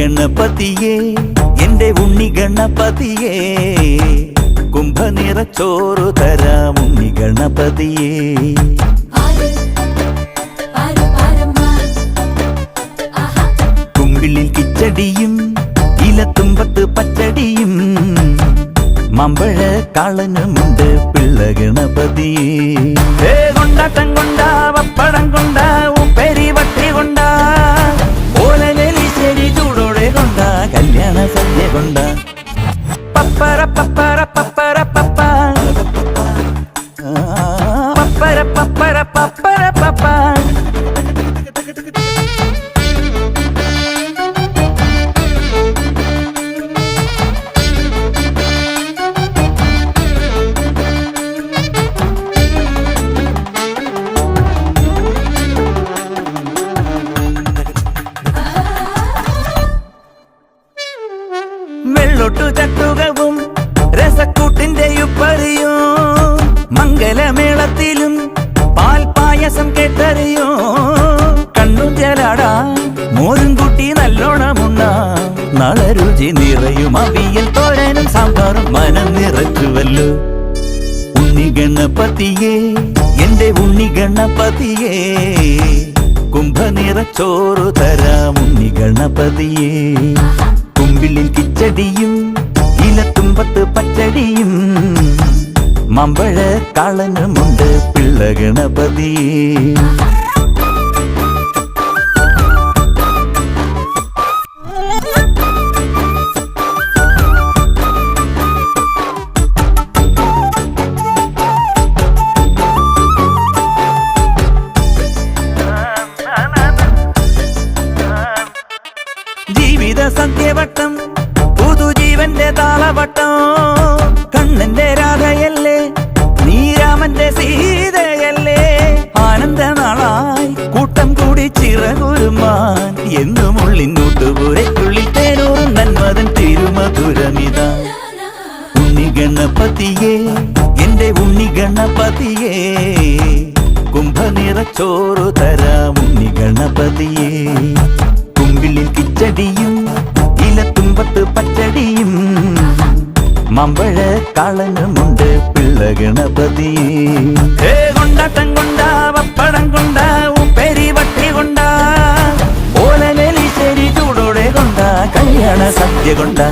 ഗണപതിയേ എന്റെ ഉണ്ണി ഗണപതിയേ കുംഭനിറച്ചോറു തരാം ഉണ്ണി ഗണപതിയേ കുമ്പിളിൽ കിച്ചടിയും ഇലത്തുമ്പത്ത് പച്ചടിയും മമ്പഴ കാളനുമുണ്ട് പിള്ള ഗണപതിയേ കൊണ്ടാട്ടം കൊണ്ടാ പപ്പടം കൊണ്ടാ ഉപ്പേരി വട്ടി കൊണ്ടാ ഓലനെലിശ്ശേരി ചൂടോടെ കൊണ്ടാ കല്യാണ സദ്യ കൊണ്ടാ പപ്പര പപ്പര പപ്പര പപ്പ പപ്പര പപ്പര പപ്പര പപ്പ വെള്ളൊട്ടു ചട്ടുകവും രസക്കൂട്ടിന്റെ ഉപ്പറിയോ മംഗലമേളത്തിലും പാൽപായസം കേട്ടറിയോ കണ്ണും ജലാടാ മോരും കുട്ടി നല്ലോണമുണ്ടാ നാളെ രുചി നിറയും അവിയൽ തോരനും സാമ്പാറും മനം നിറച്ചുവല്ലോ ഉണ്ണി ഗണപതിയേ എന്റെ ഉണ്ണി ഗണപതിയേ കുംഭനിറച്ചോറു തരാം ഉണ്ണി ഗണപതിയേ കുമ്പിളിൽ കിച്ചടിയും ഇലത്തുമ്പത്ത് പച്ചടിയും മമ്പഴ കാളനുമുണ്ട് പിള്ള ഗണപതിയേ ജീവിത സന്ധ്യവട്ടം പുതുജീവന്റെ താളവട്ടം കണ്ണന്റെ രാധയല്ലേ നീരാമന്റെ സീതയല്ലേ ആനന്ദനാളായി കൂട്ടം കൂടി ചിറകുരുമാൻ എന്നും ഉള്ളിന്നൂട്ടുപുരയ്ക്കുള്ളിൽ തേനൂറും നന്മതൻ തിരുമധുരമിത ഉണ്ണി ഗണപതിയേ എന്റെ ഉണ്ണി ഗണപതിയേ കുംഭനിറച്ചോറു തരാം ഉണ്ണി ഗണപതിയേ കുമ്പിളിൽ കിച്ചടിയും ഇലത്തുമ്പത്ത് പച്ചടിയും മമ്പഴ കാളനുമുണ്ട് പിള്ള ഗണപതിയേ കൊണ്ടാട്ടം കൊണ്ടാ പപ്പടം കൊണ്ടാ ഉപ്പേരി വട്ടി കൊണ്ടാ ഓലനെലിശ്ശേരി ചൂടോടെ കൊണ്ടാ കല്യാണ സദ്യ കൊണ്ടാ